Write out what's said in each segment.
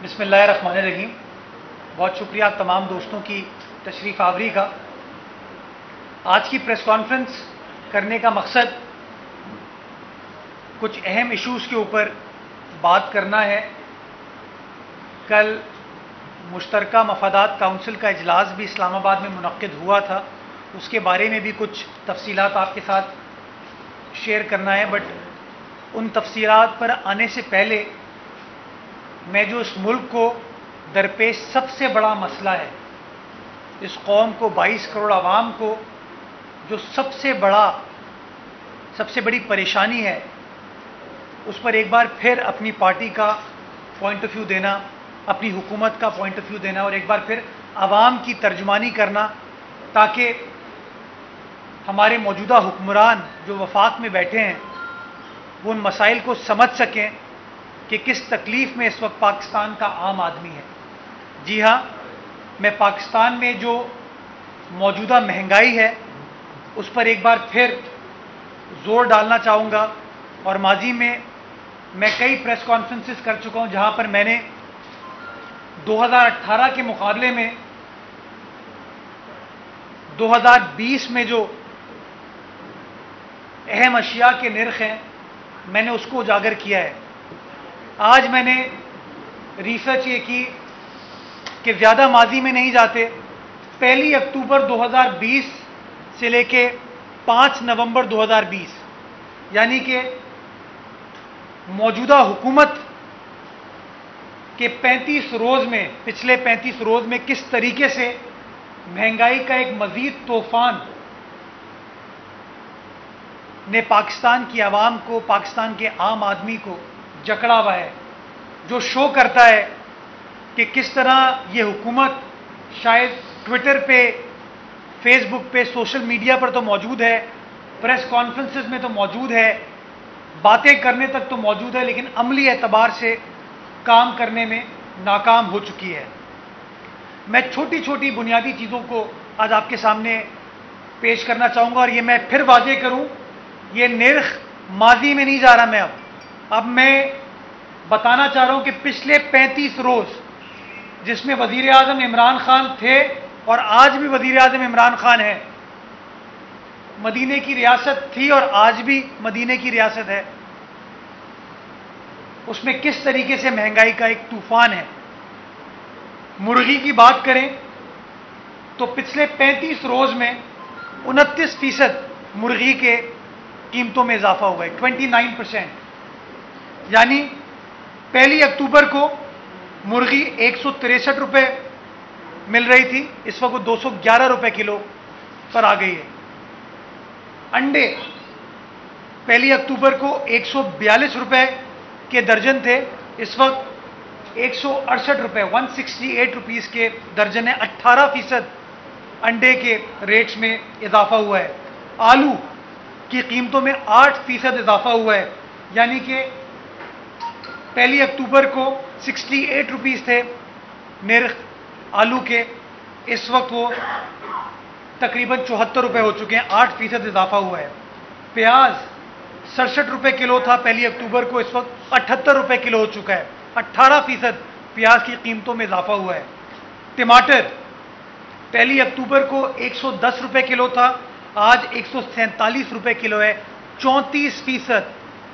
بسم اللہ الرحمن الرحیم۔ بہت شکریہ تمام دوستوں کی تشریف آوری کا۔ آج کی پریس کانفرنس کرنے کا مقصد کچھ اہم ایشوز کے اوپر بات کرنا ہے۔ کل مشترکہ مفادات کونسل کا اجلاس بھی اسلام آباد میں منعقد ہوا تھا، اس کے بارے میں بھی کچھ تفصیلات آپ کے ساتھ شیئر کرنا ہے، بٹ ان تفصیلات پر آنے سے پہلے میں جو اس ملک کو درپیش سب سے بڑا مسئلہ ہے، اس قوم کو 22 کروڑ عوام کو جو سب سے بڑی پریشانی ہے، اس پر ایک بار پھر اپنی پارٹی کا پوائنٹ آف ویو دینا، اپنی حکومت کا پوائنٹ آف ویو دینا اور ایک بار پھر عوام کی ترجمانی کرنا، تاکہ ہمارے موجودہ حکمران جو وفاق میں بیٹھے ہیں وہ ان مسائل کو سمجھ سکیں کہ کس تکلیف میں اس وقت پاکستان کا عام آدمی ہے۔ جی ہاں، میں پاکستان میں جو موجودہ مہنگائی ہے اس پر ایک بار پھر زور ڈالنا چاہوں گا، اور ماضی میں کئی پریس کانفرنسز کر چکا ہوں جہاں پر میں نے 2018 کے مقابلے میں 2020 میں جو اہم اشیاء کے نرخ ہیں میں نے اس کو اجاگر کیا ہے۔ آج میں نے ریسرچ یہ کی کہ زیادہ ماضی میں نہیں جاتے، 1 اکتوبر 2020 سے لے کے 5 نومبر 2020، یعنی کہ موجودہ حکومت کے 35 روز میں، پچھلے 35 روز میں کس طریقے سے مہنگائی کا ایک مزید طوفان نے پاکستان کی عوام کو، پاکستان کے عام آدمی کو جکڑا ہوا ہے، جو شو کرتا ہے کہ کس طرح یہ حکومت شاید ٹویٹر پہ، فیس بک پہ، سوشل میڈیا پر تو موجود ہے، پریس کانفرنسز میں تو موجود ہے، باتیں کرنے تک تو موجود ہے، لیکن عملی اعتبار سے کام کرنے میں ناکام ہو چکی ہے۔ میں چھوٹی چھوٹی بنیادی چیزوں کو آج آپ کے سامنے پیش کرنا چاہوں گا، اور یہ میں پھر واضح کروں، یہ نرخ ماضی میں نہیں جا رہا، اب میں بتانا چاہ رہا ہوں کہ پچھلے 35 روز جس میں وزیر اعظم عمران خان تھے اور آج بھی وزیر اعظم عمران خان ہے، مدینے کی ریاست تھی اور آج بھی مدینے کی ریاست ہے، اس میں کس طریقے سے مہنگائی کا ایک طوفان ہے۔ مرغی کی بات کریں تو پچھلے 35 روز میں 29% مرغی کے قیمتوں میں اضافہ ہوا ہے، 29%، یعنی 1 اکتوبر کو مرغی 163 روپے مل رہی تھی، اس وقت وہ 211 روپے کلو پر آ گئی ہے۔ انڈے 1 اکتوبر کو 142 روپے کے درجن تھے، اس وقت 168 روپے، 168 روپیز کے درجن ہے، 18% انڈے کے ریٹس میں اضافہ ہوا ہے۔ آلو کی قیمتوں میں 8% اضافہ ہوا ہے، یعنی کہ 1 اکتوبر کو 68 روپیز تھے نرخ آلو کے، اس وقت وہ تقریباً 74 روپے ہو چکے ہیں، 8% اضافہ ہوا ہے۔ پیاز 67 روپے کلو تھا 1 اکتوبر کو، اس وقت 78 روپے کلو ہو چکا ہے، 18% پیاز کی قیمتوں میں اضافہ ہوا ہے۔ ٹماٹر 1 اکتوبر کو 110 روپے کلو تھا، آج 147 روپے کلو ہے، 34%،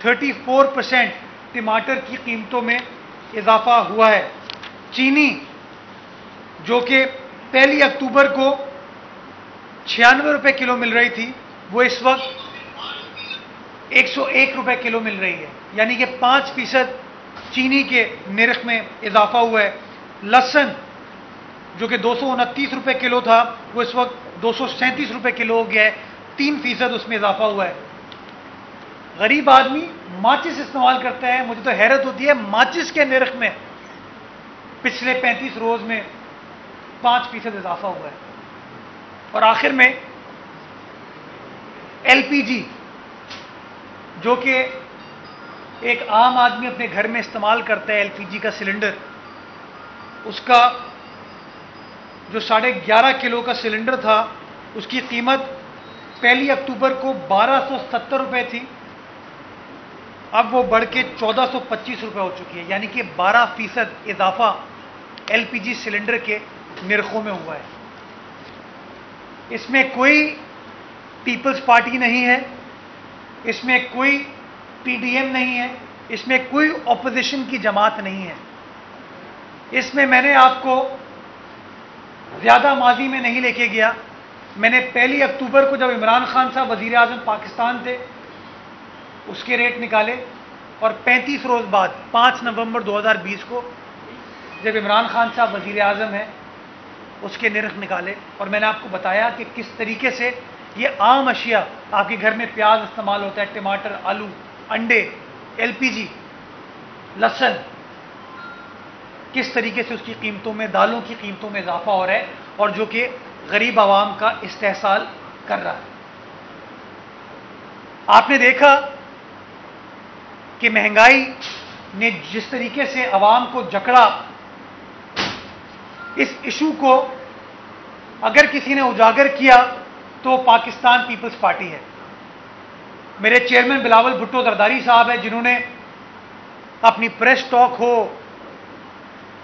34% ٹماٹر کی قیمتوں میں اضافہ ہوا ہے۔ چینی جو کہ 1 اکتوبر کو 96 روپے کلو مل رہی تھی، وہ اس وقت 101 روپے کلو مل رہی ہے، یعنی کہ 5% چینی کے نرخ میں اضافہ ہوا ہے۔ لہسن جو کہ 229 روپے کلو تھا، وہ اس وقت 237 روپے کلو ہو گیا ہے، 3% اس میں اضافہ ہوا ہے۔ غریب آدمی ماچس استعمال کرتا ہے، مجھے تو حیرت ہوتی ہے، ماچس کے نرخ میں پچھلے 35 روز میں 5% اضافہ ہوا ہے۔ اور آخر میں ایل پی جی جو کہ ایک عام آدمی اپنے گھر میں استعمال کرتا ہے، ایل پی جی کا سلنڈر، اس کا جو 11.5 کلو کا سلنڈر تھا، اس کی قیمت 1 اکتوبر کو 1270 روپے تھی، اب وہ بڑھ کے 1425 روپے ہو چکی ہے، یعنی کہ 12% اضافہ ایل پی جی سلنڈر کے نرخوں میں ہوا ہے۔ اس میں کوئی پیپلز پارٹی نہیں ہے، اس میں کوئی پی ڈی ایم نہیں ہے، اس میں کوئی اپوزیشن کی جماعت نہیں ہے۔ اس میں نے آپ کو زیادہ ماضی میں نہیں لے کے گیا، میں نے 1 اکتوبر کو جب عمران خان صاحب وزیر اعظم پاکستان تھے اس کے ریٹ نکالے، اور 35 روز بعد 5 نومبر 2020 کو جب عمران خان صاحب وزیر اعظم ہیں اس کے نرخ نکالے، اور میں نے آپ کو بتایا کہ کس طریقے سے یہ عام اشیاء، آپ کے گھر میں پیاز استعمال ہوتا ہے، ٹماٹر، آلو، انڈے، ایل پی جی، لہسن، کس طریقے سے اس کی قیمتوں میں، دالوں کی قیمتوں میں اضافہ ہو رہا ہے، اور جو کہ غریب عوام کا استحصال کر رہا ہے۔ آپ نے دیکھا کہ مہنگائی نے جس طریقے سے عوام کو جکڑا، اس ایشو کو اگر کسی نے اجاگر کیا تو پاکستان پیپلز پارٹی ہے۔ میرے چیئرمین بلاول بھٹو زرداری صاحب ہیں، جنہوں نے اپنی پریس ٹاک ہو،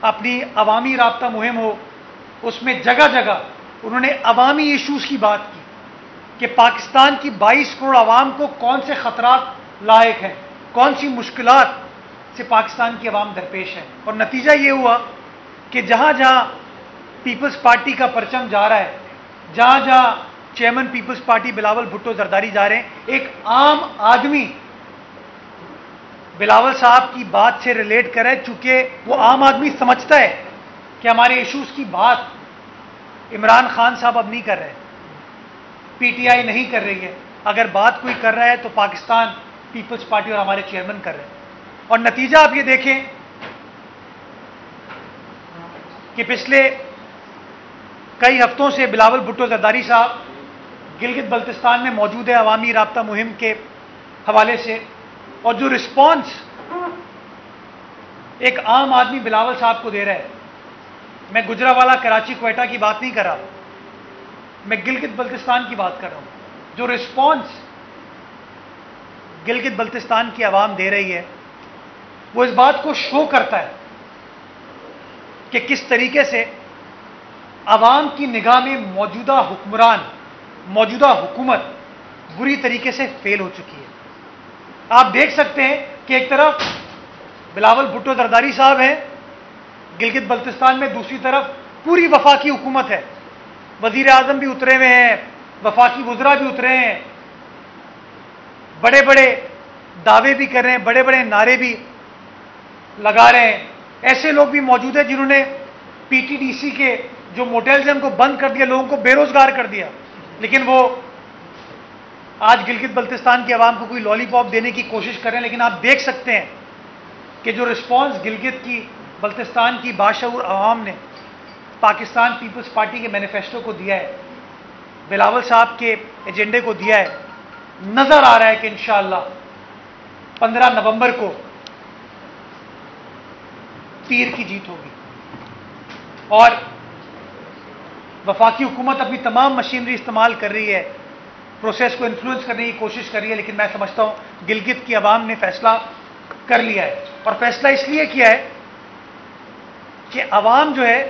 اپنی عوامی رابطہ مہم ہو، اس میں جگہ جگہ انہوں نے عوامی ایشوز کی بات کی کہ پاکستان کی 22 کروڑ عوام کو کون سے خطرات لاحق ہیں، کون سی مشکلات سے پاکستان کی عوام درپیش ہے، اور نتیجہ یہ ہوا کہ جہاں جہاں پیپلز پارٹی کا پرچم جا رہا ہے، جہاں جہاں chairman Peoples Party Bilawal Bhutto Zardari جا رہے ہیں، ایک عام آدمی بلاول صاحب کی بات سے ریلیٹ کرے، چونکہ وہ عام آدمی سمجھتا ہے کہ ہمارے ایشوز کی بات عمران خان صاحب اب نہیں کر رہے، پی ٹی آئی نہیں کر رہی ہے، اگر بات کوئی کر رہا ہے تو پاکستان پیپلز پارٹی اور ہمارے چیئرمین کر رہے ہیں۔ اور نتیجہ آپ یہ دیکھیں کہ پچھلے کئی ہفتوں سے بلاول بھٹو زرداری صاحب گلگت بلتستان میں موجود ہے عوامی رابطہ مہم کے حوالے سے، اور جو رسپانس ایک عام آدمی بلاول صاحب کو دے رہا ہے، میں گجرانوالہ، کراچی، کوئٹہ کی بات نہیں کر رہا، میں گلگت بلتستان کی بات کر رہا ہوں، جو رسپانس گلگت بلتستان کی عوام دے رہی ہے وہ اس بات کو شو کرتا ہے کہ کس طریقے سے عوام کی نگاہ میں موجودہ حکمران، موجودہ حکومت بری طریقے سے فیل ہو چکی ہے۔ آپ دیکھ سکتے ہیں کہ ایک طرف بلاول بھٹو زرداری صاحب ہیں گلگت بلتستان میں، دوسری طرف پوری وفاقی حکومت ہے، وزیر اعظم بھی اترے ہوئے ہیں، وفاقی وزراء بھی اترے ہیں، بڑے بڑے دعوے بھی کر رہے ہیں، بڑے بڑے نعرے بھی لگا رہے ہیں۔ ایسے لوگ بھی موجود ہیں جنہوں نے پی ٹی ڈی سی کے جو موٹیلز ہیں ان کو بند کر دیا، لوگوں کو بے روزگار کر دیا، لیکن وہ آج گلگت بلتستان کی عوام کو کوئی لالی پاپ دینے کی کوشش کر رہے ہیں۔ لیکن آپ دیکھ سکتے ہیں کہ جو رسپانس گلگت کی بلتستان کی باشعور عوام نے پاکستان پیپلز پارٹی کے مینیفیسٹو کو دیا ہے، بلاول صاحب کے ایجنڈے کو دیا ہے، نظر آ رہا ہے کہ انشاءاللہ 15 نومبر کو تیر کی جیت ہوگی، اور وفاقی حکومت اپنی تمام مشینری استعمال کر رہی ہے، پروسیس کو انفلوئنس کرنے کی کوشش کر رہی ہے، لیکن میں سمجھتا ہوں گلگت کی عوام نے فیصلہ کر لیا ہے، اور فیصلہ اس لیے کیا ہے کہ عوام جو ہے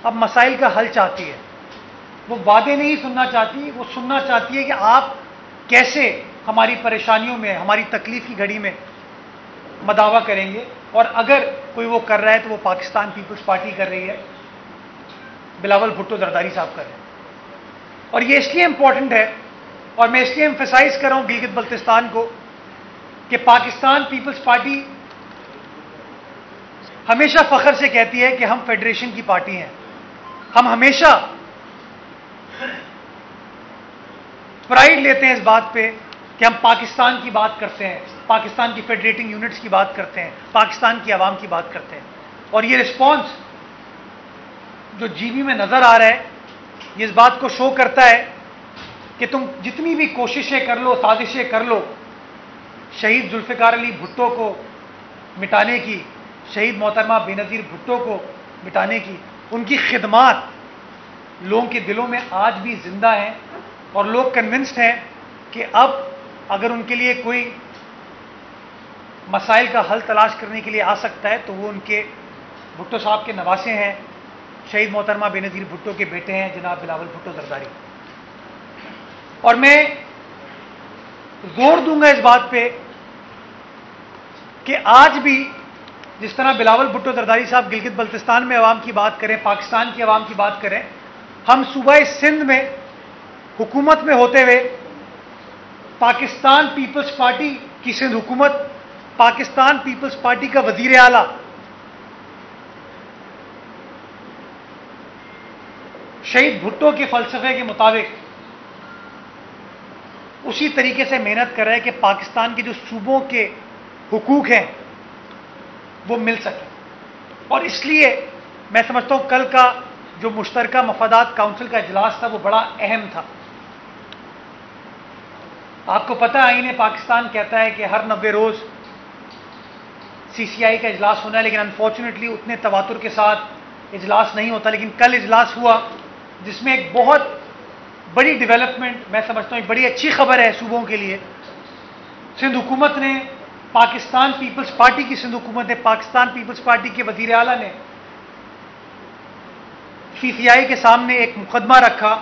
اب مسائل کا حل چاہتی ہے، وہ وعدے نہیں سننا چاہتی، وہ سننا چاہتی ہے کہ آپ کیسے ہماری پریشانیوں میں، ہماری تکلیف کی گھڑی میں مداوا کریں گے، اور اگر کوئی وہ کر رہا ہے تو وہ پاکستان پیپلز پارٹی کر رہی ہے، بلاول بھٹو زرداری صاحب کر رہے ہیں۔ اور یہ اس لیے امپورٹنٹ ہے، اور میں اس لیے ایمفیسائز کر رہا ہوں گلگت بلتستان کو، کہ پاکستان پیپلز پارٹی ہمیشہ فخر سے کہتی ہے کہ ہم فیڈریشن کی پارٹی ہیں، ہم ہمیشہ پرائیڈ لیتے ہیں اس بات پہ کہ ہم پاکستان کی بات کرتے ہیں، پاکستان کی فیڈریٹنگ یونٹس کی بات کرتے ہیں، پاکستان کی عوام کی بات کرتے ہیں۔ اور یہ رسپانس جو جی بی میں نظر آ رہا ہے یہ اس بات کو شو کرتا ہے کہ تم جتنی بھی کوششیں کر لو، سازشیں کر لو شہید ذوالفقار علی بھٹو کو مٹانے کی، شہید محترمہ بینظیر بھٹو کو مٹانے کی، ان کی خدمات لوگوں کے دلوں میں آج بھی زندہ ہیں، اور لوگ کنونسڈ ہیں کہ اب اگر ان کے لیے کوئی مسائل کا حل تلاش کرنے کے لیے آ سکتا ہے تو وہ ان کے بھٹو صاحب کے نواسے ہیں، شہید محترمہ بے نظیر بھٹو کے بیٹے ہیں جناب بلاول بھٹو زرداری۔ اور میں زور دوں گا اس بات پہ کہ آج بھی جس طرح بلاول بھٹو زرداری صاحب گلگت بلتستان میں عوام کی بات کریں، پاکستان کی عوام کی بات کریں، ہم صوبہ سندھ میں حکومت میں ہوتے ہوئے پاکستان پیپلز پارٹی کی سندھ حکومت، پاکستان پیپلز پارٹی کا وزیر اعلیٰ شہید بھٹو کے فلسفے کے مطابق اسی طریقے سے محنت کر رہے ہیں کہ پاکستان کے جو صوبوں کے حقوق ہیں وہ مل سکیں۔ اور اس لیے میں سمجھتا ہوں کل کا جو مشترکہ مفادات کونسل کا اجلاس تھا وہ بڑا اہم تھا۔ آپ کو پتہ ہے آئین پاکستان کہتا ہے کہ ہر 90 روز سی سی آئی کا اجلاس ہونا ہے، لیکن انفارچونیٹلی اتنے تواتر کے ساتھ اجلاس نہیں ہوتا، لیکن کل اجلاس ہوا جس میں ایک بہت بڑی ڈیولپمنٹ، میں سمجھتا ہوں ایک بڑی اچھی خبر ہے صوبوں کے لیے۔ سندھ حکومت نے، پاکستان پیپلز پارٹی کی سندھ حکومت نے، پاکستان پیپلز پارٹی کے وزیر اعلیٰ نے سی سی آئی کے سامنے ایک مقدمہ رکھا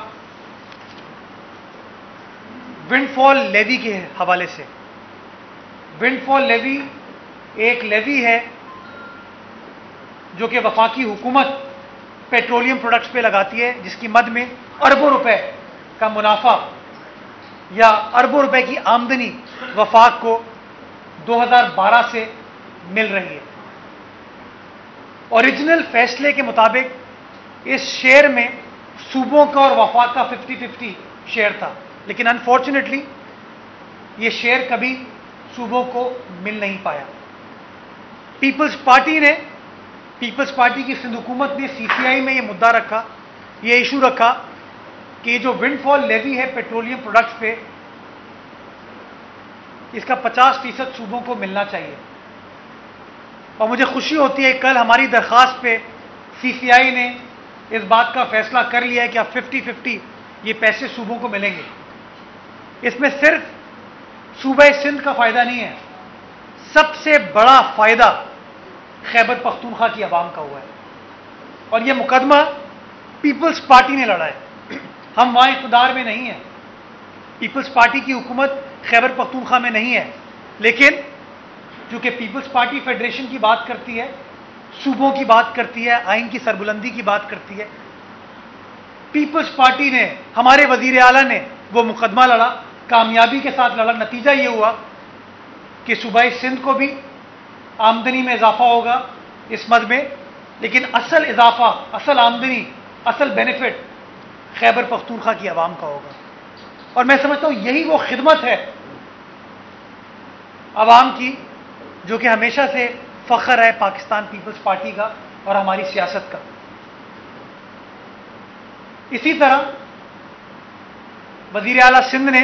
ونڈ فال لیوی کے حوالے سے۔ ونڈ فال لیوی ایک لیوی ہے جو کہ وفاقی حکومت پیٹرولیم پروڈکٹس پہ لگاتی ہے، جس کی مد میں اربوں روپے کا منافع یا اربوں روپے کی آمدنی وفاق کو 2012 سے مل رہی ہے۔ اوریجنل فیصلے کے مطابق اس شیئر میں صوبوں کا اور وفاق کا 50-50 شیئر تھا، لیکن انفارچونیٹلی یہ شیئر کبھی صوبوں کو مل نہیں پایا۔ پیپلز پارٹی کی سندھ حکومت نے سی سی آئی میں یہ مدعا رکھا، یہ ایشو رکھا کہ یہ جو ونڈ فال لیوی ہے پیٹرولیم پروڈکٹس پہ، اس کا 50% صوبوں کو ملنا چاہیے۔ اور مجھے خوشی ہوتی ہے کل ہماری درخواست پہ سی سی آئی نے اس بات کا فیصلہ کر لیا ہے کہ اب 50-50 یہ پیسے صوبوں کو ملیں گے۔ اس میں صرف صوبہ سندھ کا فائدہ نہیں ہے، سب سے بڑا فائدہ خیبر پختونخوا کی عوام کا ہوا ہے۔ اور یہ مقدمہ پیپلز پارٹی نے لڑا ہے، ہم وہاں اقتدار میں نہیں ہیں، پیپلز پارٹی کی حکومت خیبر پختونخوا میں نہیں ہے، لیکن چونکہ پیپلز پارٹی فیڈریشن کی بات کرتی ہے، صوبوں کی بات کرتی ہے، آئین کی سربلندی کی بات کرتی ہے، پیپلز پارٹی نے، ہمارے وزیر اعلیٰ نے وہ مقدمہ لڑا، کامیابی کے ساتھ لڑا۔ نتیجہ یہ ہوا کہ صوبہ سندھ کو بھی آمدنی میں اضافہ ہوگا اس مد میں، لیکن اصل اضافہ، اصل آمدنی، اصل بینیفٹ خیبر پختونخوا کی عوام کا ہوگا۔ اور میں سمجھتا ہوں یہی وہ خدمت ہے عوام کی جو کہ ہمیشہ سے فخر ہے پاکستان پیپلز پارٹی کا اور ہماری سیاست کا۔ اسی طرح وزیر اعلیٰ سندھ نے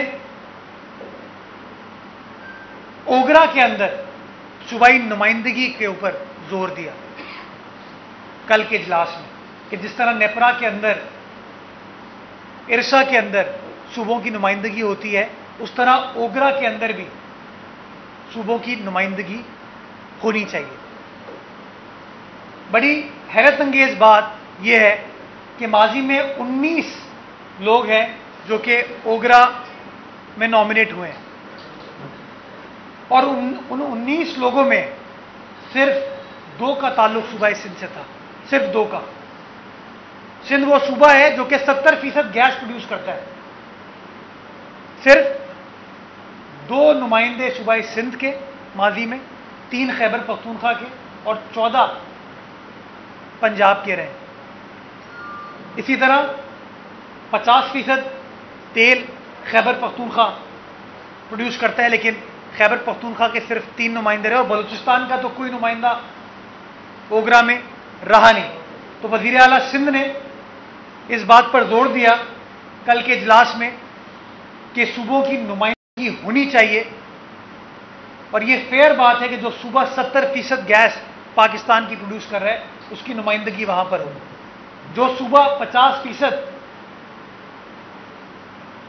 اوگرا کے اندر صوبائی نمائندگی کے اوپر زور دیا کل کے اجلاس میں، کہ جس طرح نیپرا کے اندر، ارسا کے اندر صوبوں کی نمائندگی ہوتی ہے، اس طرح اوگرا کے اندر بھی صوبوں کی نمائندگی ہونی چاہیے۔ بڑی حیرت انگیز بات یہ ہے کہ ماضی میں 19 لوگ ہیں جو کہ اوگرا میں نامنیٹ ہوئے ہیں، اور ان 19 لوگوں میں صرف 2 کا تعلق صوبہ سندھ سے تھا، صرف 2 کا۔ سندھ وہ صوبہ ہے جو کہ 70% گیس پروڈیوس کرتا ہے، صرف 2 نمائندے صوبہ سندھ کے ماضی میں، 3 خیبر پختونخوا کے اور 14 پنجاب کے رہے۔ اسی طرح 50% تیل خیبر پختونخوا پروڈیوس کرتا ہے، لیکن خیبر پختونخوا کے صرف 3 نمائندے رہے، اور بلوچستان کا تو کوئی نمائندہ اوگرا میں رہا نہیں۔ تو وزیر اعلیٰ سندھ نے اس بات پر زور دیا کل کے اجلاس میں کہ صوبوں کی نمائندگی ہونی چاہیے، اور یہ فیئر بات ہے کہ جو صوبہ 70% گیس پاکستان کی پروڈیوس کر رہا ہے اس کی نمائندگی وہاں پر ہو، جو صوبہ 50%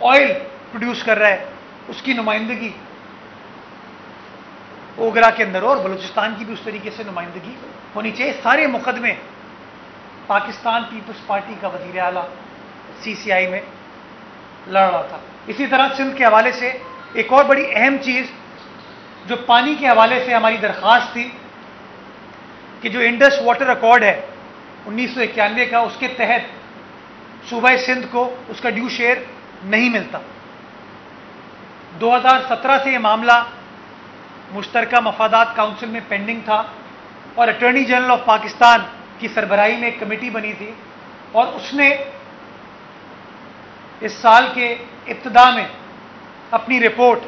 آئل پروڈیوس کر رہا ہے اس کی نمائندگی اوگرا کے اندر ہو، اور بلوچستان کی بھی اس طریقے سے نمائندگی ہونی چاہیے۔ سارے مقدمے پاکستان پیپلز پارٹی کا وزیر اعلیٰ CCI میں لڑ رہا تھا۔ اسی طرح سندھ کے حوالے سے ایک اور بڑی اہم چیز جو پانی کے حوالے سے ہماری درخواست تھی کہ جو انڈس واٹر ایکارڈ ہے 1991 کا، اس کے تحت صوبہ سندھ کو اس کا ڈیو شیئر نہیں ملتا۔ 2017 سے یہ معاملہ مشترکہ مفادات کونسل میں پینڈنگ تھا، اور اٹارنی جنرل آف پاکستان کی سربراہی میں ایک کمیٹی بنی تھی، اور اس نے اس سال کے ابتدا میں اپنی رپورٹ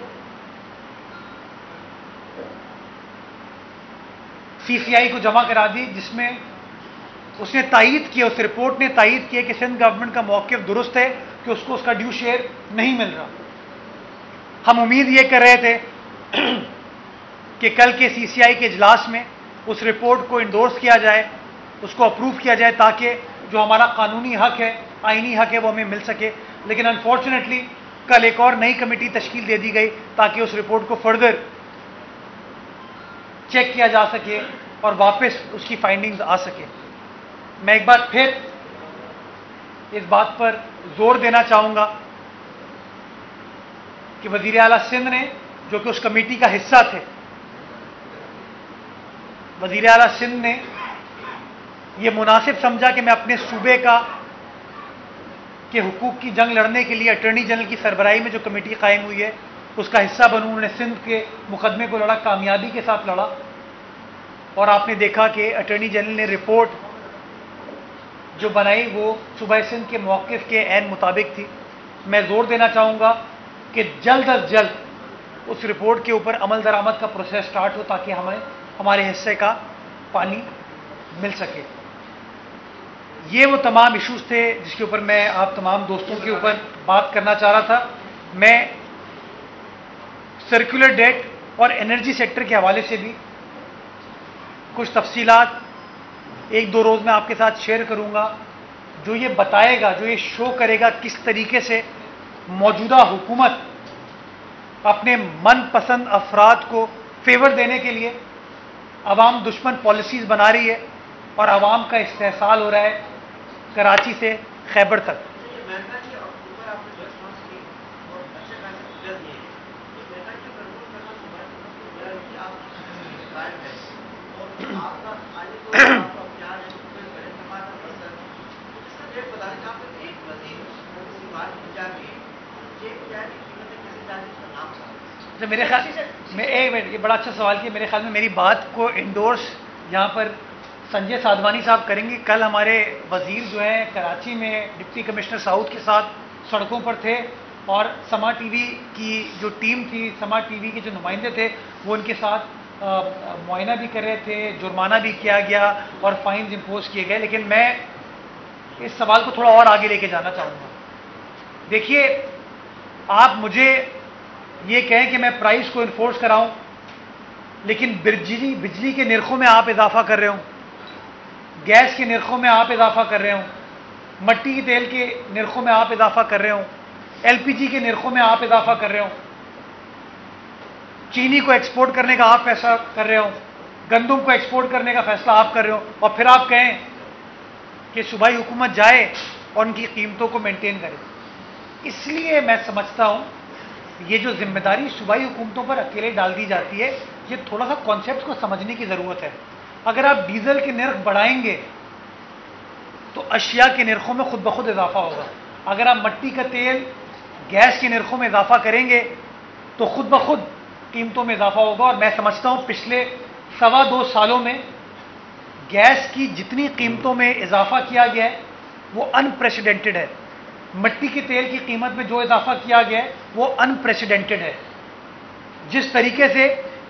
CCI کو جمع کرا دی، جس میں اس نے تائید کیا، اس رپورٹ نے تائید کیا کہ سندھ گورنمنٹ کا موقف درست ہے کہ اس کو اس کا ڈیو شیئر نہیں مل رہا۔ ہم امید یہ کر رہے تھے کہ کل کے CCI کے اجلاس میں اس رپورٹ کو انڈورس کیا جائے، اس کو اپروو کیا جائے، تاکہ جو ہمارا قانونی حق ہے، آئینی حق ہے، وہ ہمیں مل سکے۔ لیکن انفارچونیٹلی کل ایک اور نئی کمیٹی تشکیل دے دی گئی تاکہ اس رپورٹ کو فردر چیک کیا جا سکے اور واپس اس کی فائنڈنگز آ سکے۔ میں ایک بار پھر اس بات پر زور دینا چاہوں گا کہ وزیر اعلیٰ سندھ نے، جو کہ اس کمیٹی کا حصہ تھے، وزیر اعلیٰ سندھ نے یہ مناسب سمجھا کہ میں اپنے صوبے کے حقوق کی جنگ لڑنے کے لیے اٹارنی جنرل کی سربراہی میں جو کمیٹی قائم ہوئی ہے اس کا حصہ بنوں۔ انہوں نے سندھ کے مقدمے کو لڑا، کامیابی کے ساتھ لڑا، اور آپ نے دیکھا کہ اٹارنی جنرل نے رپورٹ جو بنائی وہ صوبہ سندھ کے موقف کے عین مطابق تھی۔ میں زور دینا چاہوں گا کہ جلد از جلد اس رپورٹ کے اوپر عمل درآمد کا پروسیس سٹارٹ ہو، تاکہ ہمیں ہمارے حصے کا پانی مل سکے۔ یہ وہ تمام ایشوز تھے جس کے اوپر میں آپ تمام دوستوں کے اوپر بات کرنا چاہ رہا تھا۔ میں سرکولر ڈیٹ اور انرجی سیکٹر کے حوالے سے بھی کچھ تفصیلات ایک دو روز میں آپ کے ساتھ شیئر کروں گا، جو یہ بتائے گا، جو یہ شو کرے گا کس طریقے سے موجودہ حکومت اپنے من پسند افراد کو فیور دینے کے لیے عوام دشمن پالیسیز بنا رہی ہے، اور عوام کا استحصال ہو رہا ہے کراچی سے خیبر تک۔ میرے خیال میں ایک منٹ، یہ بڑا اچھا سوال کیا۔ میرے خیال میں میری بات کو انڈورس یہاں پر سنجے سادھوانی صاحب کریں گے۔ کل ہمارے وزیر جو ہیں کراچی میں ڈپٹی کمشنر ساؤتھ کے ساتھ سڑکوں پر تھے، اور سما ٹی وی کی جو ٹیم تھی، سما ٹی وی کے جو نمائندے تھے، وہ ان کے ساتھ معائنہ بھی کر رہے تھے، جرمانہ بھی کیا گیا اور فائنز امپوز کیے گئے۔ لیکن میں اس سوال کو تھوڑا اور آگے لے کے جانا چاہوں گا۔ دیکھیے، آپ مجھے یہ کہیں کہ میں پرائز کو انفورس کراؤں، لیکن بجلی کے نرخوں میں آپ اضافہ کر رہے ہوں، گیس کے نرخوں میں آپ اضافہ کر رہے ہوں، مٹی کے تیل کے نرخوں میں آپ اضافہ کر رہے ہوں، LPG کے نرخوں میں آپ اضافہ کر رہے ہوں، چینی کو ایکسپورٹ کرنے کا آپ فیصلہ کر رہے ہوں، گندم کو ایکسپورٹ کرنے کا فیصلہ آپ کر رہے ہوں، اور پھر آپ کہیں کہ صوبائی حکومت جائے اور ان کی قیمتوں کو مینٹین کرے۔ اس لیے میں سمجھتا ہوں یہ جو ذمہ داری صوبائی حکومتوں پر اکیلے ڈال دی جاتی ہے، یہ تھوڑا سا کانسیپٹ کو سمجھنے کی ضرورت ہے۔ اگر آپ ڈیزل کے نرخ بڑھائیں گے تو اشیاء کے نرخوں میں خود بخود اضافہ ہوگا۔ اگر آپ مٹی کا تیل، گیس کے نرخوں میں اضافہ کریں گے تو خود بخود قیمتوں میں اضافہ ہوگا۔ اور میں سمجھتا ہوں پچھلے 2.25 سالوں میں گیس کی جتنی قیمتوں میں اضافہ کیا گیا ہے وہ انپریسیڈنٹڈ ہے۔ مٹی کے تیل کی قیمت میں جو اضافہ کیا گیا ہے وہ انپریسیڈنٹڈ ہے۔ جس طریقے سے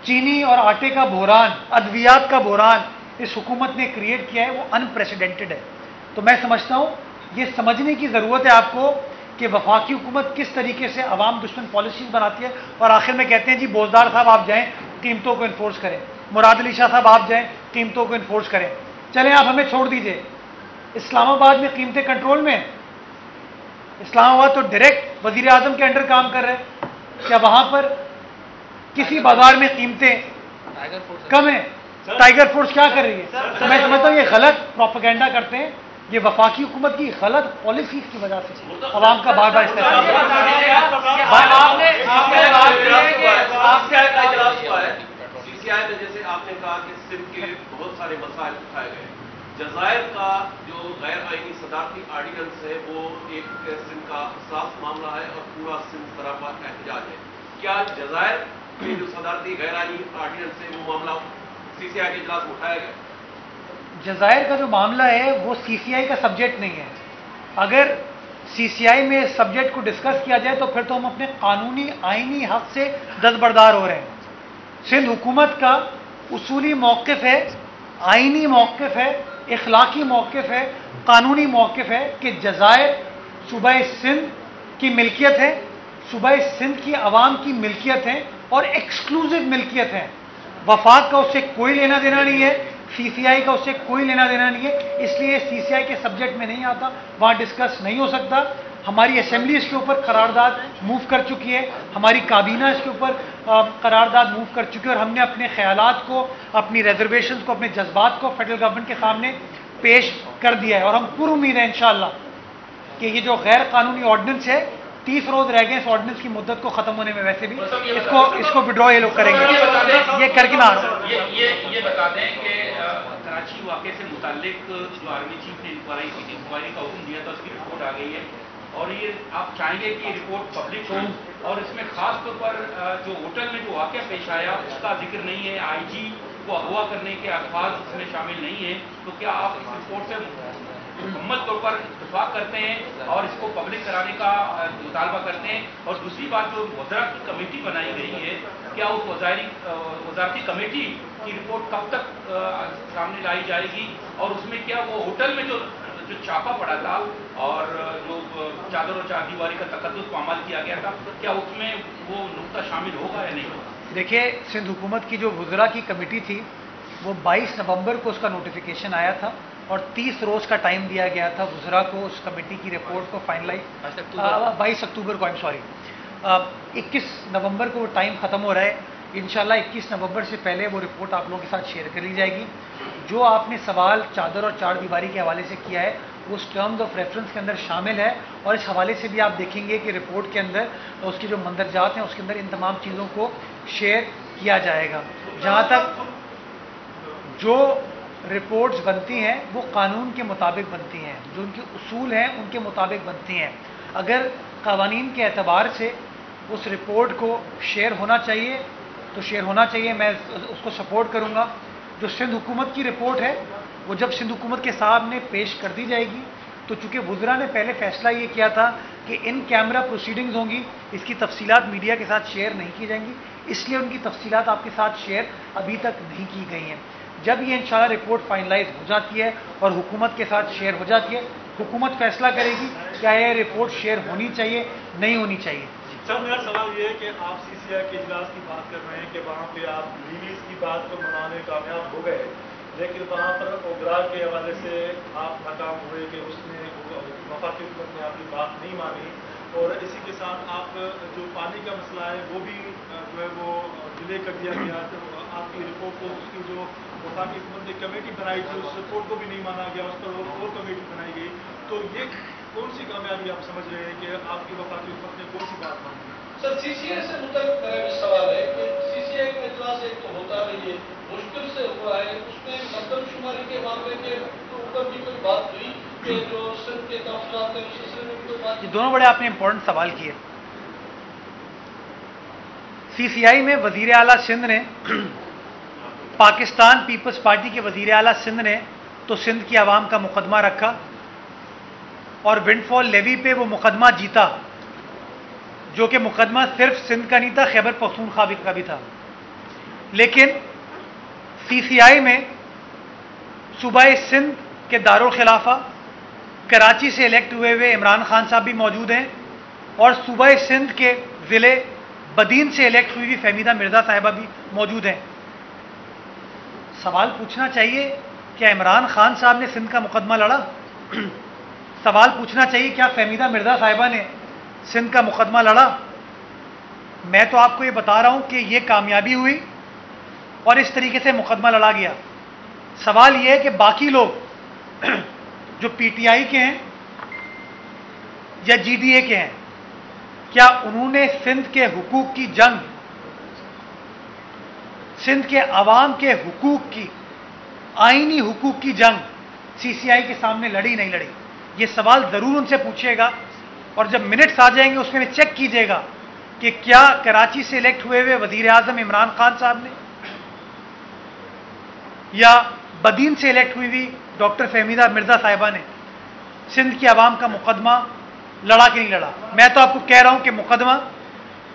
چینی اور آٹے کا بحران، ادویات کا بحران اس حکومت نے کریٹ کیا ہے وہ انپریسیڈنٹڈ ہے۔ تو میں سمجھتا ہوں یہ سمجھنے کی ضرورت ہے آپ کو کہ وفاقی حکومت کس طریقے سے عوام دشمن پالیسیز بناتی ہے، اور آخر میں کہتے ہیں جی بوزدار صاحب آپ جائیں قیمتوں کو انفورس کریں، مراد علی شاہ صاحب آپ جائیں قیمتوں کو انفورس کریں۔ چلیں آپ ہمیں چھوڑ دیجئے، اسلام آباد میں قیمتیں کنٹرول میں ہیں؟ اسلام آباد تو ڈائریکٹ وزیر اعظم کے انڈر کام کر رہے ہیں۔ کیا وہاں پر کسی بازار میں قیمتیں کم ہے. ٹائیگر فورس کیا کر رہی ہے؟ میں سمجھتا ہوں یہ غلط پروپیگنڈا کرتے ہیں، یہ وفاقی حکومت کی غلط پالیسیز کی وجہ سے عوام کا بار بار استحصال میں جیسے آپ نے کہا کہ سندھ کے بہت سارے مسائل اٹھائے گئے. جزائر کا جو غیر آئینی صدارتی آرڈیننس ہے وہ ایک سندھ کا حساس معاملہ ہے اور پورا سندھ طرف احتجاج ہے. کیا جزائر کے جو صدارتی غیر آئینی آرڈیننس ہے وہ معاملہ CCI کے اجلاس میں اٹھایا گیا؟ جزائر کا جو معاملہ ہے وہ CCI کا سبجیکٹ نہیں ہے. اگر CCI میں سبجیکٹ کو ڈسکس کیا جائے تو پھر تو ہم اپنے قانونی آئینی حق سے دستبردار ہو رہے ہیں. سندھ حکومت کا اصولی موقف ہے، آئینی موقف ہے، اخلاقی موقف ہے، قانونی موقف ہے کہ جزائر صوبہ سندھ کی ملکیت ہے، صوبہ سندھ کی عوام کی ملکیت ہے اور ایکسکلوزیو ملکیت ہے. وفاق کا اس سے کوئی لینا دینا نہیں ہے، CCI کا اس سے کوئی لینا دینا نہیں ہے. اس لیے CCI کے سبجیکٹ میں نہیں آتا، وہاں ڈسکس نہیں ہو سکتا. ہماری اسمبلی اس کے اوپر قرارداد موو کر چکی ہے، ہماری کابینہ اس کے اوپر قرارداد موو کر چکی ہے، اور ہم نے اپنے خیالات کو، اپنی ریزرویشنز کو، اپنے جذبات کو فیڈرل گورنمنٹ کے سامنے پیش کر دیا ہے. اور ہم پر امید ہیں انشاءاللہ کہ یہ جو غیر قانونی آرڈیننس ہے، 30 روز رہ گئے اس آرڈیننس کی مدت کو ختم ہونے میں، ویسے بھی اس کو وڈرا یہ لوگ کریں گے. یہ کر کے نہ آ رہا. یہ بتا دیں کہ کراچی واقعے سے متعلق جو آرمی چیف نے انکوائری کا حکم دیا تھا اس کی رپورٹ آ گئی ہے، اور یہ آپ چاہیں گے کہ یہ رپورٹ پبلک ہو، اور اس میں خاص طور پر جو ہوٹل میں جو واقعہ پیش آیا اس کا ذکر نہیں ہے، IG کو اغوا کرنے کے الفاظ اس میں شامل نہیں ہیں. تو کیا آپ اس رپورٹ سے مکمل طور پر اتفاق کرتے ہیں اور اس کو پبلک کرانے کا مطالبہ کرتے ہیں؟ اور دوسری بات، جو وزراء کی کمیٹی بنائی گئی ہے، کیا اس وزارتی کمیٹی کی رپورٹ کب تک سامنے لائی جائے گی؟ اور اس میں کیا وہ ہوٹل میں جو چھاپا پڑا تھا اور جو چادر و چار دیواری کا تقدس پامال کیا گیا تھا، کیا اس میں وہ نقطہ شامل ہوگا یا نہیں ہوگا؟ دیکھیے، سندھ حکومت کی جو وزراء کی کمیٹی تھی وہ 22 نومبر کو اس کا نوٹیفیکیشن آیا تھا، اور 30 روز کا ٹائم دیا گیا تھا وزراء کو اس کمیٹی کی رپورٹ کو فائنلائز. 22 اکتوبر کو 21 نومبر کو وہ ٹائم ختم ہو رہا ہے. انشاءاللہ 21 نومبر سے پہلے وہ رپورٹ آپ لوگوں کے ساتھ شیئر کر لی جائے گی. جو آپ نے سوال چادر اور چار دیواری کے حوالے سے کیا ہے وہ اس ٹرمز آف ریفرنس کے اندر شامل ہے، اور اس حوالے سے بھی آپ دیکھیں گے کہ رپورٹ کے اندر اس کے جو مندرجات ہیں اس کے اندر ان تمام چیزوں کو شیئر کیا جائے گا. جہاں تک جو رپورٹس بنتی ہیں وہ قانون کے مطابق بنتی ہیں، جو ان کے اصول ہیں ان کے مطابق بنتی ہیں. اگر قوانین کے اعتبار سے اس رپورٹ کو شیئر ہونا چاہیے تو شیئر ہونا چاہیے، میں اس کو سپورٹ کروں گا. جو سندھ حکومت کی رپورٹ ہے وہ جب سندھ حکومت کے سامنے پیش کر دی جائے گی تو چونکہ وزراء نے پہلے فیصلہ یہ کیا تھا کہ ان کیمرہ پروسیڈنگز ہوں گی، اس کی تفصیلات میڈیا کے ساتھ شیئر نہیں کی جائیں گی، اس لیے ان کی تفصیلات آپ کے ساتھ شیئر ابھی تک نہیں کی گئی ہیں. جب یہ انشاءاللہ رپورٹ فائنلائز ہو جاتی ہے اور حکومت کے ساتھ شیئر ہو جاتی ہے، حکومت فیصلہ کرے گی کیا یہ رپورٹ شیئر ہونی چاہیے نہیں ہونی چاہیے. سر، میرا سوال یہ ہے کہ آپ CCI کے اجلاس کی بات کر رہے ہیں کہ وہاں پہ آپ لیویز کی بات کو منانے کامیاب ہو گئے، لیکن وہاں پر اوگرا کے حوالے سے آپ ناکام ہوئے کہ اس نے وفاقی حکومت نے آپ کی بات نہیں مانی، اور اسی کے ساتھ آپ جو پانی کا مسئلہ ہے وہ بھی جو ہے وہ ڈیلے کر دیا گیا. آپ کی رپورٹ کو، اس کی جو وفاقی حکومت نے کمیٹی بنائی تھی اس رپورٹ کو بھی نہیں مانا گیا، اس پر اور کمیٹی بنائی گئی. تو یہ کون سی کامیابی آپ سمجھ رہے ہیں کہ آپ کی وفاقی حکومت نے کون سی بات مانی؟ سر، CCI سے متعلق میرا بھی سوال ہے کہ CCI کا اجلاس ایک تو ہوتا نہیں ہے، مشکل سے ہوا ہے، اس میں مردم شماری کے معاملے کے اوپر بھی کوئی بات ہوئی کہ جو سندھ کے تفصیلات ہیں اس سلسلے میں بھی کوئی بات؟ یہ دونوں بڑے آپ نے امپورٹنٹ سوال کیے. CCI میں وزیر اعلیٰ سندھ نے، پاکستان پیپلز پارٹی کے وزیر اعلیٰ سندھ نے تو سندھ کی عوام کا مقدمہ رکھا اور ونڈ فال لیوی پہ وہ مقدمہ جیتا، جو کہ مقدمہ صرف سندھ کا نہیں تھا، خیبر پختونخوا کا بھی تھا. لیکن CCI میں صوبہ سندھ کے دارالخلافہ کراچی سے الیکٹ ہوئے عمران خان صاحب بھی موجود ہیں، اور صوبہ سندھ کے ضلع بدین سے الیکٹ ہوئی فہمیدہ مرزا صاحبہ بھی موجود ہیں. سوال پوچھنا چاہیے کیا عمران خان صاحب نے سندھ کا مقدمہ لڑا؟ سوال پوچھنا چاہیے کیا فہمیدہ مرزا صاحبہ نے سندھ کا مقدمہ لڑا؟ میں تو آپ کو یہ بتا رہا ہوں کہ یہ کامیابی ہوئی اور اس طریقے سے مقدمہ لڑا گیا. سوال یہ ہے کہ باقی لوگ جو پی ٹی آئی کے ہیں یا جی ڈی اے کے ہیں, کیا انہوں نے سندھ کے حقوق کی جنگ, سندھ کے عوام کے حقوق کی, آئینی حقوق کی جنگ سی سی آئی کے سامنے لڑی نہیں لڑی؟ یہ سوال ضرور ان سے پوچھیے گا, اور جب منٹس آ جائیں گے اس میں چیک کیجیے گا کہ کیا کراچی سے الیکٹ ہوئے ہوئے وزیر اعظم عمران خان صاحب نے یا بدین سے الیکٹ ہوئی ہوئی ڈاکٹر فہمیدہ مرزا صاحبہ نے سندھ کی عوام کا مقدمہ لڑا کہ نہیں لڑا؟ میں تو آپ کو کہہ رہا ہوں کہ مقدمہ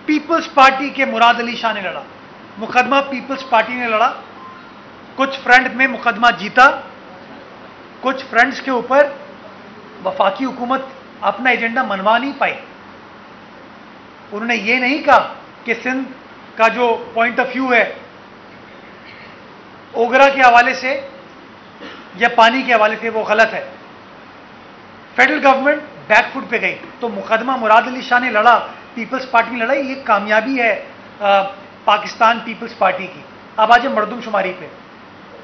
پیپلز پارٹی کے مراد علی شاہ نے لڑا, مقدمہ پیپلز پارٹی نے لڑا. کچھ فرنٹ میں مقدمہ جیتا, کچھ فرنٹس کے اوپر وفاقی حکومت اپنا ایجنڈا منوا نہیں پائی. انہوں نے یہ نہیں کہا کہ سندھ کا جو پوائنٹ آف ویو ہے اوگرا کے حوالے سے یا پانی کے حوالے سے وہ غلط ہے. فیڈرل گورنمنٹ بیک فٹ پہ گئی, تو مقدمہ مراد علی شاہ نے لڑا, پیپلز پارٹی نے لڑائی. یہ کامیابی ہے پاکستان پیپلز پارٹی کی. اب آج مردم شماری پہ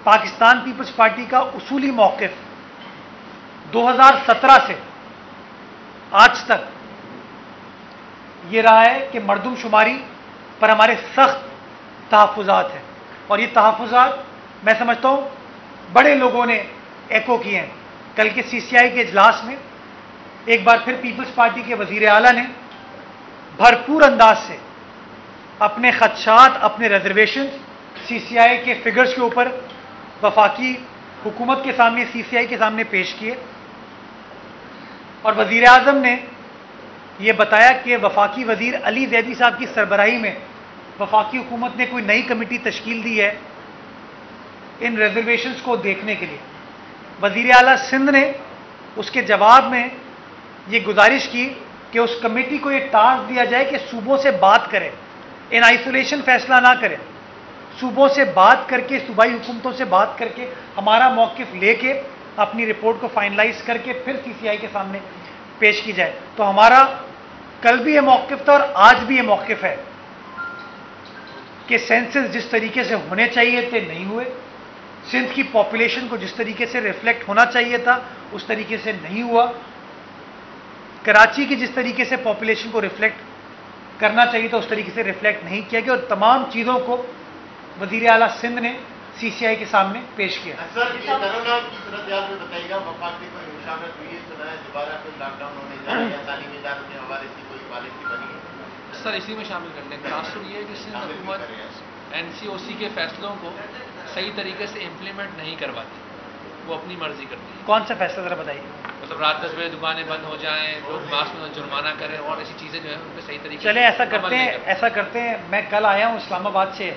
پاکستان پیپلز پارٹی کا اصولی موقف 2017 سے آج تک یہ رہا ہے کہ مردم شماری پر ہمارے سخت تحفظات ہیں, اور یہ تحفظات میں سمجھتا ہوں بڑے لوگوں نے ایکو کیے ہیں. کل کے سی سی آئی کے اجلاس میں ایک بار پھر پیپلز پارٹی کے وزیر اعلیٰ نے بھرپور انداز سے اپنے خدشات, اپنے ریزرویشن سی سی آئی کے فگرز کے اوپر وفاقی حکومت کے سامنے, سی سی آئی کے سامنے پیش کیے, اور وزیر اعظم نے یہ بتایا کہ وفاقی وزیر علی زیدی صاحب کی سربراہی میں وفاقی حکومت نے کوئی نئی کمیٹی تشکیل دی ہے ان ریزرویشنز کو دیکھنے کے لیے. وزیر اعلیٰ سندھ نے اس کے جواب میں یہ گزارش کی کہ اس کمیٹی کو یہ ٹاسک دیا جائے کہ صوبوں سے بات کرے, ان آئسولیشن فیصلہ نہ کرے, صوبوں سے بات کر کے, صوبائی حکومتوں سے بات کر کے ہمارا موقف لے کے اپنی رپورٹ کو فائنلائز کر کے پھر سی سی آئی کے سامنے پیش کی جائے. تو ہمارا کل بھی یہ موقف تھا اور آج بھی یہ موقف ہے کہ سینسس جس طریقے سے ہونے چاہیے تھے نہیں ہوئے, سندھ کی پاپولیشن کو جس طریقے سے ریفلیکٹ ہونا چاہیے تھا اس طریقے سے نہیں ہوا, کراچی کی جس طریقے سے پاپولیشن کو ریفلیکٹ کرنا چاہیے تھا اس طریقے سے ریفلیکٹ نہیں کیا گیا, اور تمام چیزوں کو وزیر اعلیٰ سندھ نے سی سی آئی کے سامنے پیش کیا. سر یہ کرونا کی صورتحال میں بتائیے گا, وفاق کی کوئی مشاورت ہوئی ہے, سنا ہے دوبارہ کوئی لاک ڈاؤن ہونے جا رہا ہے یا تعلیمی اداروں کے حوالے سے کوئی پالیسی بنی ہے؟ سر اسی میں شامل کر لیں. تاثر یہ ہے کہ سندھ حکومت این سی او سی کے فیصلوں کو صحیح طریقے سے امپلیمنٹ نہیں کرواتی, وہ اپنی مرضی کرتی ہے. کون سا فیصلہ ذرا بتائیے؟ مطلب رات 10 بجے دکانیں بند ہو جائیں, لوگ ماسک میں جرمانہ کریں, اور ایسی چیزیں جو ہیں ان پہ صحیح طریقے چلے ایسا کرتے ہیں, میں کل آیا ہوں اسلام آباد سے,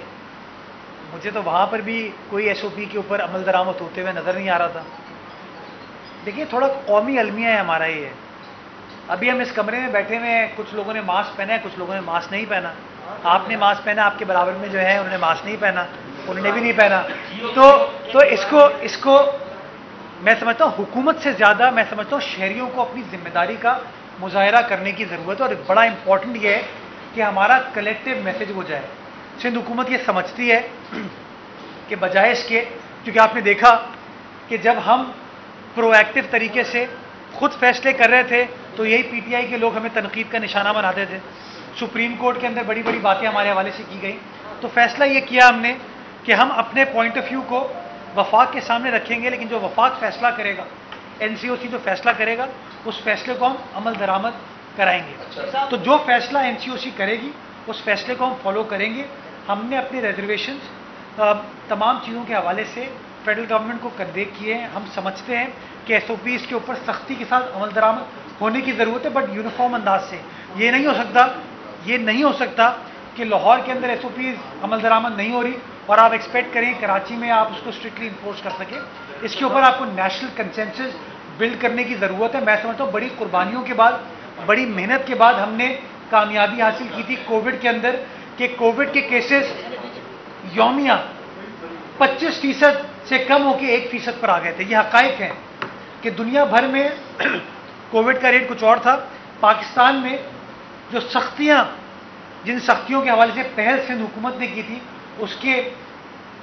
مجھے تو وہاں پر بھی کوئی ایس او پی کے اوپر عمل درآمد ہوتے ہوئے نظر نہیں آ رہا تھا. دیکھیے تھوڑا قومی المیہ ہے ہمارا یہ. ابھی ہم اس کمرے میں بیٹھے ہوئے ہیں, کچھ لوگوں نے ماسک پہنا ہے, کچھ لوگوں نے ماسک نہیں پہنا. آپ نے ماسک پہنا, آپ کے برابر میں جو ہے انہوں نے ماسک نہیں پہنا, انہوں نے بھی نہیں پہنا. تو اس کو میں سمجھتا ہوں حکومت سے زیادہ میں سمجھتا ہوں شہریوں کو اپنی ذمہ داری کا مظاہرہ کرنے کی ضرورت ہے, اور بڑا امپورٹنٹ یہ ہے کہ ہمارا کلیکٹیو میسج ہو جائے. سندھ حکومت یہ سمجھتی ہے کہ بجائے اس کے, کیونکہ آپ نے دیکھا کہ جب ہم پرو ایکٹیو طریقے سے خود فیصلے کر رہے تھے تو یہی پی ٹی آئی کے لوگ ہمیں تنقید کا نشانہ بناتے تھے. سپریم کورٹ کے اندر بڑی بڑی باتیں ہمارے حوالے سے کی گئی. تو فیصلہ یہ کیا ہم نے کہ ہم اپنے پوائنٹ آف ویو کو وفاق کے سامنے رکھیں گے, لیکن جو وفاق فیصلہ کرے گا, این سی او سی جو فیصلہ کرے گا, اس فیصلے کو ہم عمل درآمد کرائیں گے. تو جو فیصلہ این سی او سی کرے گی اس فیصلے کو ہم فالو کریں گے. ہم نے اپنے ریزرویشنز تمام چیزوں کے حوالے سے فیڈرل گورنمنٹ کو کنوے کیے ہیں. ہم سمجھتے ہیں کہ ایس او پیز کے اوپر سختی کے ساتھ عمل درآمد ہونے کی ضرورت ہے, بٹ یونیفارم انداز سے. یہ نہیں ہو سکتا کہ لاہور کے اندر ایس او پیز عمل درآمد نہیں ہو رہی اور آپ ایکسپیکٹ کریں کراچی میں آپ اس کو اسٹرکٹلی انفورس کر سکیں. اس کے اوپر آپ کو نیشنل کنسنسس بلڈ کرنے کی ضرورت ہے. میں سمجھتا ہوں بڑی قربانیوں کے بعد, بڑی محنت کے بعد ہم نے کامیابی حاصل کی تھی کووڈ کے اندر, کہ کووڈ کے کیسز یومیہ 25% سے کم ہو کے 1% پر آ گئے تھے. یہ حقائق ہیں کہ دنیا بھر میں کووڈ کا ریٹ کچھ اور تھا. پاکستان میں جو جن سختیوں کے حوالے سے پہل سندھ حکومت نے کی تھی, اس کے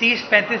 30, 35,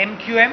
MQM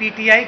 PTI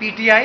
PTI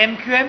MQM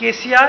KCR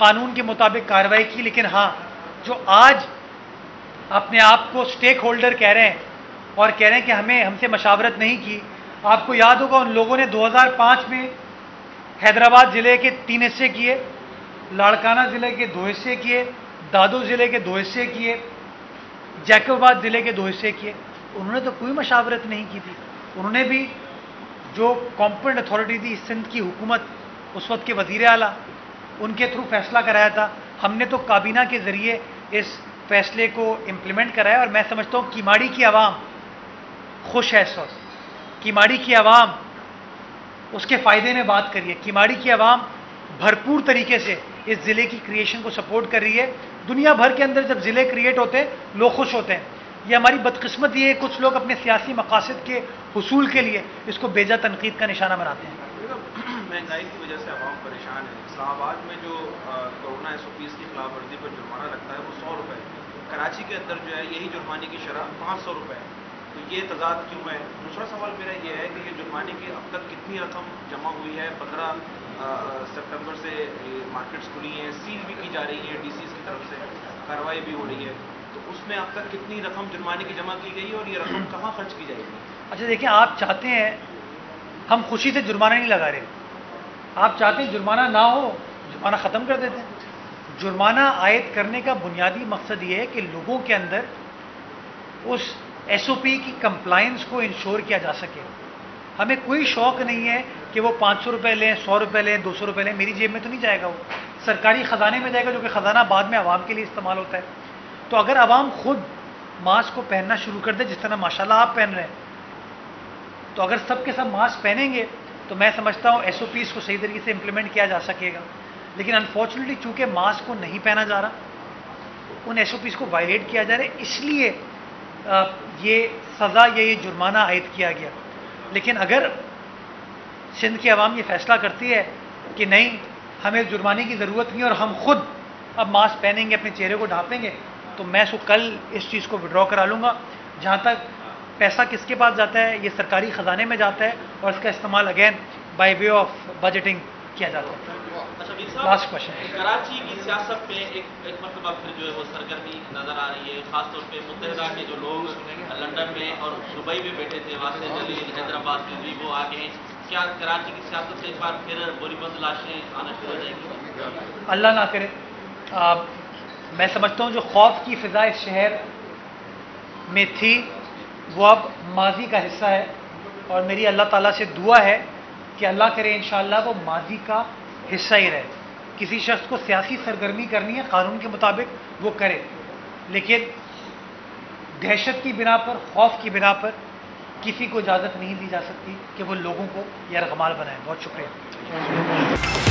قانون کے مطابق کارروائی کی، لیکن ہاں جو آج اپنے آپ کو سٹیک ہولڈر کہہ رہے ہیں اور کہہ رہے ہیں کہ ہم سے مشاورت نہیں کی، آپ کو یاد ہوگا ان لوگوں نے 2005 میں حیدرآباد ضلع کے 3 حصے کیے، لاڑکانہ ضلع کے 2 حصے کیے، دادو ضلع کے 2 حصے کیے، جیکب آباد ضلع کے 2 حصے کیے. انہوں نے تو کوئی مشاورت نہیں کی تھی. انہوں نے بھی جو کمپیٹنٹ اتھارٹی تھی سندھ کی حکومت، اس وقت کے وزیر اعلیٰ، ان کے تھرو فیصلہ کرایا تھا. ہم نے تو کابینہ کے ذریعے اس فیصلے کو امپلیمنٹ کرایا اور میں سمجھتا ہوں کیماڑی کی عوام خوش ہے اس وقت. کیماڑی کی عوام اس کے فائدے میں بات کریے. کیماڑی کی عوام بھرپور طریقے سے اس ضلع کی کریشن کو سپورٹ کر رہی ہے. دنیا بھر کے اندر جب ضلع کریٹ ہوتے ہیں لوگ خوش ہوتے ہیں. یہ ہماری بدقسمتی ہے، کچھ لوگ اپنے سیاسی مقاصد کے حصول کے لیے اس کو بیجا تنقید کا نشانہ بناتے ہیں. مہنگائی کی وجہ سے عوام پریشان ہے. اسلام آباد میں جو کورونا SOPs کی خلاف ورزی پر جرمانہ لگتا ہے وہ 100 روپے ہے. کراچی کے اندر جو ہے یہی جرمانے کی شرح 500 روپے ہے. تو یہ تضاد کیوں ہے؟ دوسرا سوال میرا یہ ہے کہ یہ جرمانے کی اب تک کتنی رقم جمع ہوئی ہے؟ 15 سپٹمبر سے مارکیٹس کھلی ہیں، سیل بھی کی جا رہی ہے، DCs کی طرف سے کارروائی بھی ہو رہی ہے. تو اس میں اب تک کتنی رقم جرمانے کی جمع کی گئی اور یہ رقم کہاں خرچ کی جائے گی؟ اچھا دیکھیں، آپ چاہتے ہیں، ہم خوشی سے جرمانہ نہیں لگا رہے. آپ چاہتے ہیں جرمانہ نہ ہو، جرمانہ ختم کر دیتے ہیں. جرمانہ عائد کرنے کا بنیادی مقصد یہ ہے کہ لوگوں کے اندر اس SOP کی کمپلائنس کو انشور کیا جا سکے. ہمیں کوئی شوق نہیں ہے کہ وہ 500 روپے لیں، 100 روپے لیں، 200 روپے لیں. میری جیب میں تو نہیں جائے گا، وہ سرکاری خزانے میں جائے گا، جو کہ خزانہ بعد میں عوام کے لیے استعمال ہوتا ہے. تو اگر عوام خود ماسک کو پہننا شروع کر دے، جس طرح ماشاءاللہ آپ پہن رہے ہیں، تو اگر سب کے سب ماسک پہنیں گے تو میں سمجھتا ہوں SOPs کو صحیح طریقے سے امپلیمنٹ کیا جا سکے گا. لیکن انفارچونیٹلی چونکہ ماسک کو نہیں پہنا جا رہا، ان SOPs کو وائلیٹ کیا جا رہا ہے، اس لیے یہ سزا یا یہ جرمانہ عائد کیا گیا. لیکن اگر سندھ کی عوام یہ فیصلہ کرتی ہے کہ نہیں، ہمیں جرمانے کی ضرورت نہیں اور ہم خود اب ماسک پہنیں گے، اپنے چہرے کو ڈھانپیں گے، تو میں اس کو کل اس چیز کو وڈرا کرا لوں گا. جہاں تک پیسہ کس کے پاس جاتا ہے، یہ سرکاری خزانے میں جاتا ہے اور اس کا استعمال again by way of budgeting کیا جاتا ہے. Last question. کراچی کی سیاست میں ایک مرتبہ پھر جو ہے وہ سرگرمی نظر آ رہی ہے، خاص طور پہ متحدہ کے جو لوگ لندن میں اور دبئی میں بیٹھے تھے، واسطے جلیل، حیدرآباد میں بھی وہ آگے ہیں. کیا کراچی کی سیاست سے ایک بار پھر بوری بند لاشیں آنا شروع ہو جائیں گی؟ اللہ نہ کرے. میں سمجھتا ہوں جو خوف کی فضا اس شہر میں تھی وہ اب ماضی کا حصہ ہے، اور میری اللہ تعالیٰ سے دعا ہے کہ اللہ کرے انشاءاللہ وہ ماضی کا حصہ ہی رہے. کسی شخص کو سیاسی سرگرمی کرنی ہے قانون کے مطابق وہ کرے، لیکن دہشت کی بنا پر، خوف کی بنا پر کسی کو اجازت نہیں دی جا سکتی کہ وہ لوگوں کو یرغمال بنائے. بہت شکریہ.